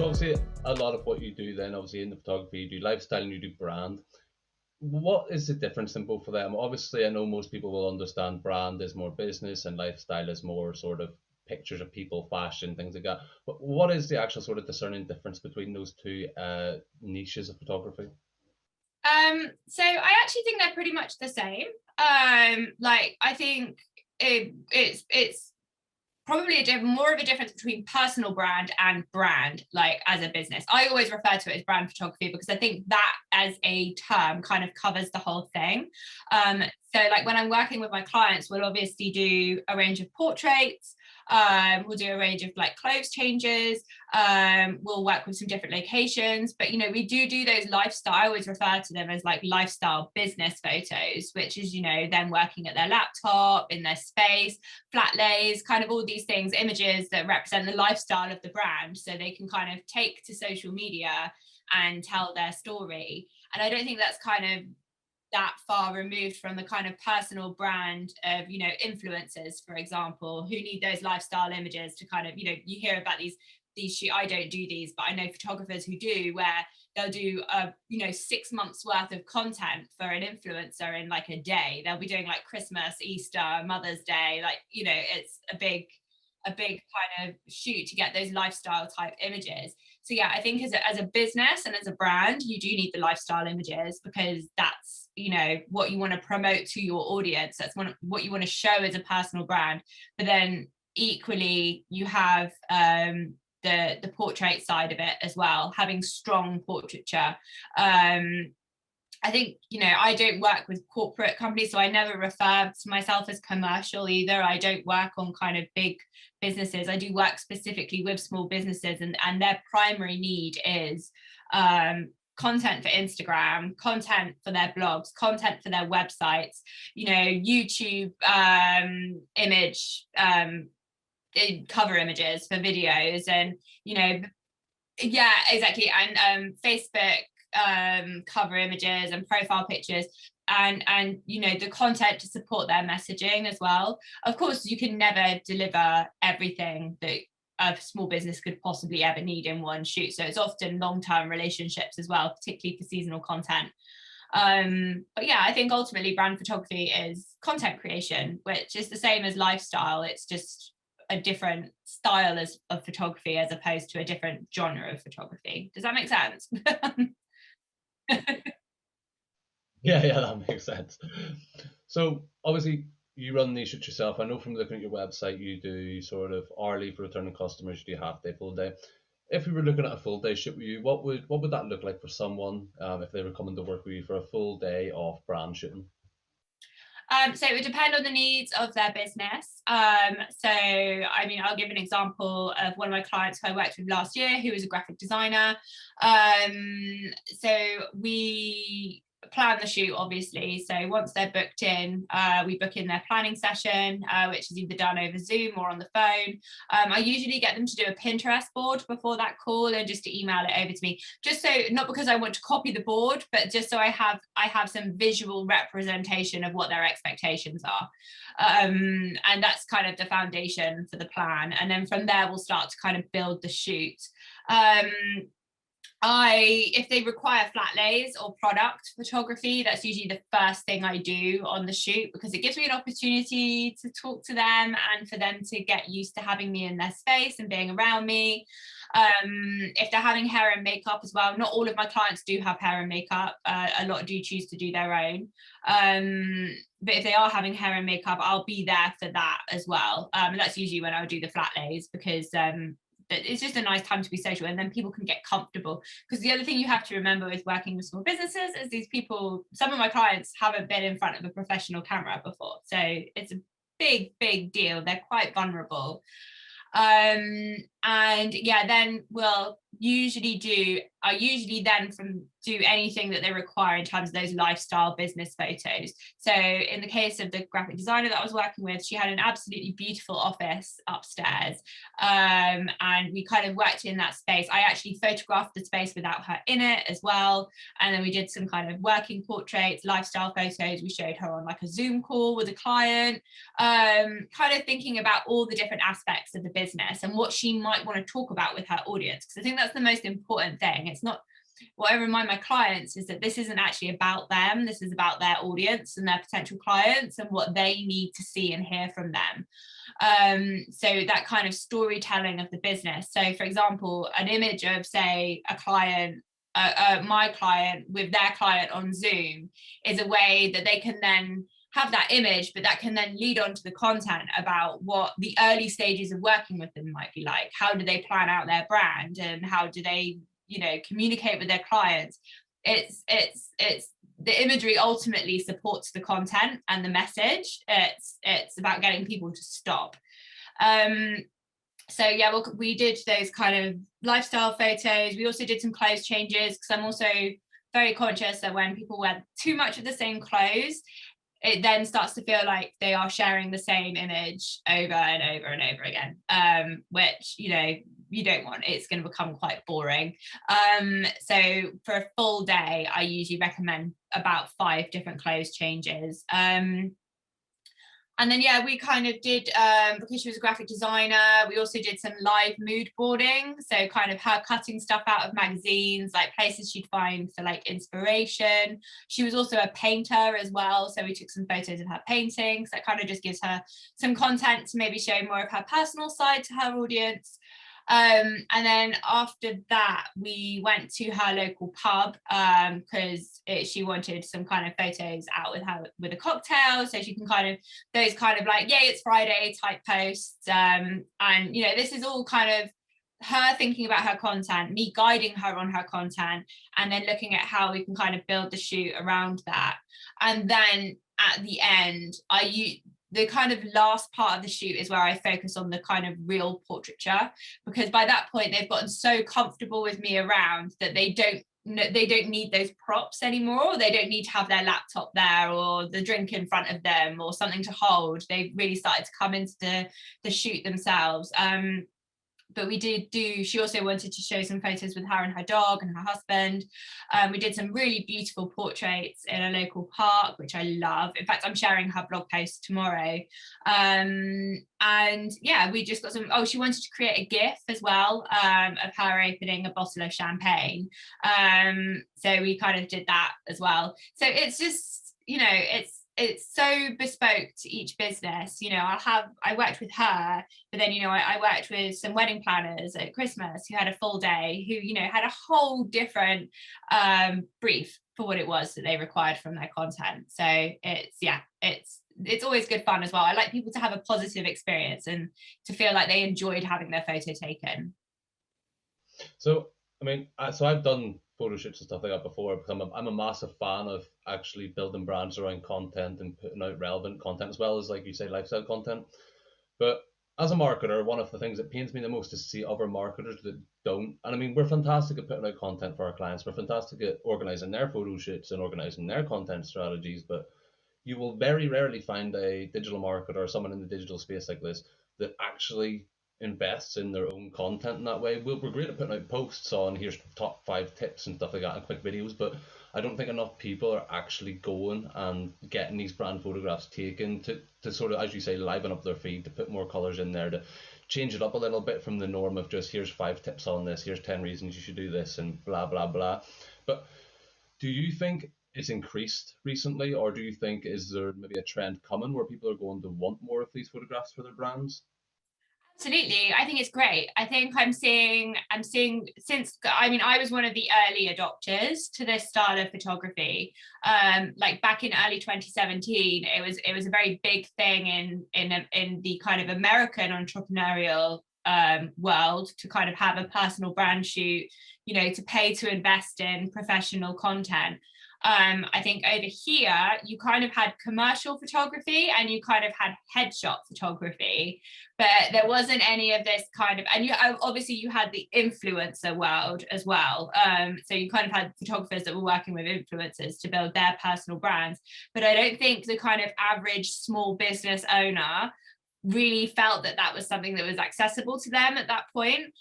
So obviously a lot of what you do then, obviously in the photography, you do lifestyle and you do brand. What is the difference in both of them? Obviously, I know most people will understand brand is more business and lifestyle is more sort of pictures of people, fashion, things like that. But what is the actual sort of discerning difference between those two niches of photography? So I actually think they're pretty much the same. Like I think it's probably more of a difference between personal brand and brand, like as a business. I always refer to it as brand photography because I think that as a term kind of covers the whole thing. So like when I'm working with my clients, we'll obviously do a range of portraits. We'll do a range of like clothes changes. We'll work with some different locations, but we do those lifestyle. I always refer to them as like lifestyle business photos, which is them working at their laptop in their space, flat lays, kind of all these things, images that represent the lifestyle of the brand, so they can kind of take to social media and tell their story. And I don't think that's kind of that far removed from the kind of personal brand of influencers, for example, who need those lifestyle images to kind of you hear about these shoot. I don't do these, but I know photographers who do, where they'll do 6 months worth of content for an influencer in like a day. They'll be doing like Christmas, Easter, Mother's Day, like it's a big kind of shoot to get those lifestyle type images. So yeah, I think as a business and as a brand, you do need the lifestyle images because that's what you want to promote to your audience. That's what you want to show as a personal brand. But then equally you have the portrait side of it as well, having strong portraiture. I think, I don't work with corporate companies, so I never refer to myself as commercial either. I don't work on kind of big businesses. I do work specifically with small businesses, and their primary need is content for Instagram, content for their blogs, content for their websites, YouTube image, cover images for videos, and yeah, exactly, and Facebook cover images and profile pictures, and the content to support their messaging as well. Of course, you can never deliver everything that a small business could possibly ever need in one shoot, so it's often long-term relationships as well, particularly for seasonal content. But yeah, I think ultimately brand photography is content creation, which is the same as lifestyle. It's just a different style of photography as opposed to a different genre of photography. Does that make sense? Yeah, yeah, that makes sense. So obviously you run these shoots yourself. I know from looking at your website you do sort of hourly for returning customers, you do half day, full day. If we were looking at a full day shoot with you, what would that look like for someone if they were coming to work with you for a full day of brand shooting? So it would depend on the needs of their business. So, I mean, I'll give an example of one of my clients who I worked with last year, who was a graphic designer. So we plan the shoot, obviously. So once they're booked in, we book in their planning session, which is either done over Zoom or on the phone. I usually get them to do a Pinterest board before that call and just to email it over to me, just so, not because I want to copy the board, but just so I have some visual representation of what their expectations are. And that's kind of the foundation for the plan. And then from there, we'll start to kind of build the shoot. If they require flat lays or product photography, that's usually the first thing I do on the shoot, because it gives me an opportunity to talk to them and for them to get used to having me in their space and being around me. If they're having hair and makeup as well, not all of my clients do have hair and makeup. A lot do choose to do their own. But if they are having hair and makeup, I'll be there for that as well. And that's usually when I would do the flat lays, because it's just a nice time to be social, and then people can get comfortable. Because the other thing you have to remember with working with small businesses is these people, some of my clients haven't been in front of a professional camera before, so it's a big deal. They're quite vulnerable. And yeah, then I usually then do anything that they require in terms of those lifestyle business photos. So in the case of the graphic designer that I was working with, she had an absolutely beautiful office upstairs, and we kind of worked in that space. I actually photographed the space without her in it as well, and then we did some kind of working portraits, lifestyle photos. We showed her on like a Zoom call with a client, kind of thinking about all the different aspects of the business and what she might want to talk about with her audience, because I think that's the most important thing. It's not, what I remind my clients is that this isn't actually about them. This is about their audience and their potential clients and what they need to see and hear from them. So that kind of storytelling of the business. So for example, an image of, say, a client, my client with their client on Zoom, is a way that they can then have that image, but that can then lead on to the content about what the early stages of working with them might be like. How do they plan out their brand, and how do they, you know, communicate with their clients? It's the imagery ultimately supports the content and the message. It's about getting people to stop. So yeah, we did those kind of lifestyle photos. We also did some clothes changes, because I'm also very conscious that when people wear too much of the same clothes, it then starts to feel like they are sharing the same image over and over and over again, which, you know, you don't want. It's going to become quite boring. So for a full day, I usually recommend about 5 different clothes changes. And then, yeah, we kind of did, because she was a graphic designer, we also did some live mood boarding. So kind of her cutting stuff out of magazines, like places she'd find for like inspiration. She was also a painter as well. So we took some photos of her paintings. That kind of just gives her some content to maybe show more of her personal side to her audience. And then after that, we went to her local pub, because she wanted some kind of photos out with her with a cocktail, so she can kind of, those kind of like, yay, it's Friday type posts. And, you know, this is all kind of her thinking about her content, me guiding her on her content, and then looking at how we can kind of build the shoot around that. And then at the end, the kind of last part of the shoot is where I focus on the kind of real portraiture, because by that point they've gotten so comfortable with me around that they don't need those props anymore. They don't need to have their laptop there or the drink in front of them or something to hold. They've really started to come into the shoot themselves. But we she also wanted to show some photos with her and her dog and her husband. We did some really beautiful portraits in a local park, which I love. In fact, I'm sharing her blog post tomorrow. And yeah, we just got some, she wanted to create a GIF as well, of her opening a bottle of champagne. So we kind of did that as well. So it's just, you know, it's so bespoke to each business. You know, I worked with her, but then, you know, I worked with some wedding planners at Christmas who had a full day, who, you know, had a whole different brief for what it was that they required from their content. So it's always good fun as well. I like people to have a positive experience and to feel like they enjoyed having their photo taken. So, I mean, so I've done photo shoots and stuff like that before, because I'm a massive fan of actually building brands around content and putting out relevant content, as well as, like you say, lifestyle content. But as a marketer, one of the things that pains me the most is to see other marketers that don't. And I mean, we're fantastic at putting out content for our clients. We're fantastic at organizing their photo shoots and organizing their content strategies. But you will very rarely find a digital marketer or someone in the digital space like this that actually invests in their own content in that way. We're great at putting out posts on here's top 5 tips and stuff like that and quick videos, but I don't think enough people are actually going and getting these brand photographs taken to sort of, as you say, liven up their feed, to put more colors in there, to change it up a little bit from the norm of just here's 5 tips on this, here's 10 reasons you should do this, and blah blah blah. But do you think it's increased recently, or do you think is there maybe a trend coming where people are going to want more of these photographs for their brands? Absolutely. I think it's great. I think I'm seeing since, I mean, I was one of the early adopters to this style of photography. Like back in early 2017, it was a very big thing in the kind of American entrepreneurial world, to kind of have a personal brand shoot, you know, to pay to invest in professional content. I think over here you kind of had commercial photography and you kind of had headshot photography, but there wasn't any of this kind of, and you obviously you had the influencer world as well. So you kind of had photographers that were working with influencers to build their personal brands, but I don't think the kind of average small business owner really felt that that was something that was accessible to them at that point.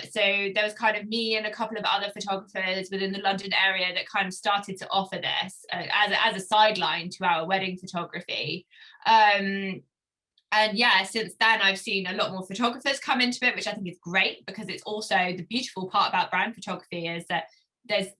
So there was kind of me and a couple of other photographers within the London area that kind of started to offer this as a sideline to our wedding photography. And yeah, since then I've seen a lot more photographers come into it, which I think is great, because it's also the beautiful part about brand photography is that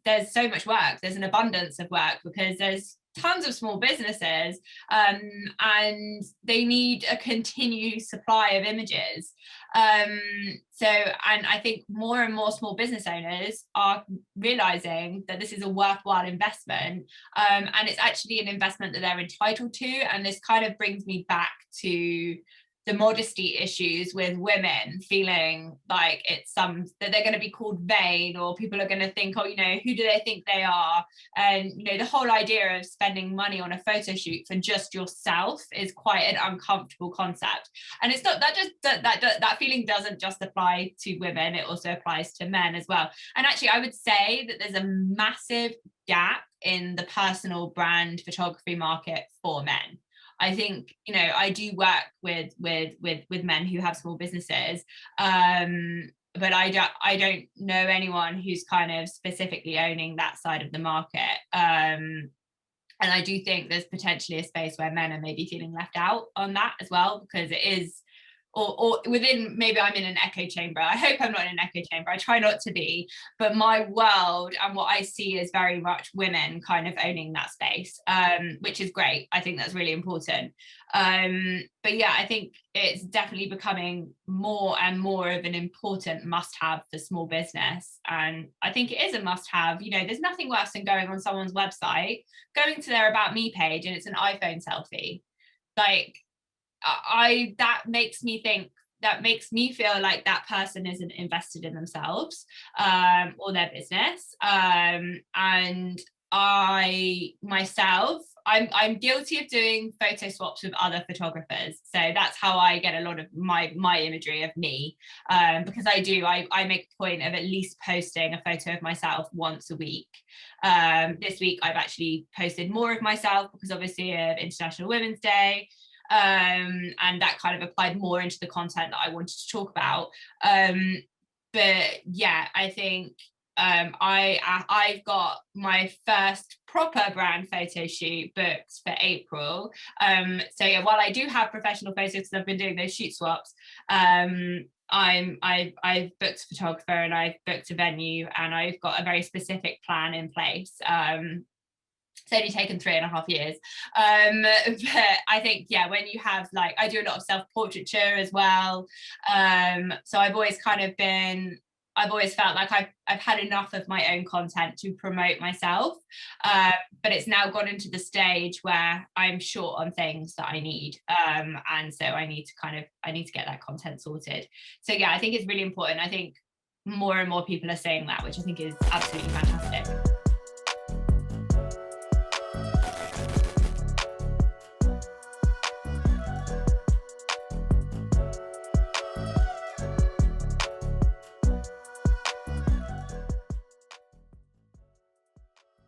there's so much work, there's an abundance of work, because there's tons of small businesses, and they need a continued supply of images. And I think more and more small business owners are realizing that this is a worthwhile investment, and it's actually an investment that they're entitled to. And this kind of brings me back to the modesty issues with women feeling like it's that they're going to be called vain, or people are going to think, oh, who do they think they are? And the whole idea of spending money on a photo shoot for just yourself is quite an uncomfortable concept. And it's not that feeling doesn't just apply to women, it also applies to men as well. And actually I would say that there's a massive gap in the personal brand photography market for men. I think, I do work with men who have small businesses, but I don't know anyone who's kind of specifically owning that side of the market. And I do think there's potentially a space where men are maybe feeling left out on that as well, because it is, or within, maybe I'm in an echo chamber. I hope I'm not in an echo chamber. I try not to be, but my world and what I see is very much women kind of owning that space, which is great. I think that's really important. But yeah, I think it's definitely becoming more and more of an important must-have for small business. And I think it is a must-have. There's nothing worse than going on someone's website, going to their About Me page, and it's an iPhone selfie. Like, that makes me feel like that person isn't invested in themselves, or their business. And I myself, I'm guilty of doing photo swaps with other photographers. So that's how I get a lot of my imagery of me, because I make a point of at least posting a photo of myself once a week. This week I've actually posted more of myself because obviously of International Women's Day. And that kind of applied more into the content that I wanted to talk about. But yeah, I think I've got my first proper brand photo shoot booked for April. So yeah, while I do have professional photos because I've been doing those shoot swaps, I've booked a photographer and I've booked a venue and I've got a very specific plan in place. It's only taken 3.5 years, but I think, yeah, when you have, like, I do a lot of self-portraiture as well, so I've always felt like I've had enough of my own content to promote myself, but it's now gone into the stage where I'm short on things that I need, and so I need to get that content sorted. So yeah, I think it's really important. I think more and more people are saying that, which I think is absolutely fantastic.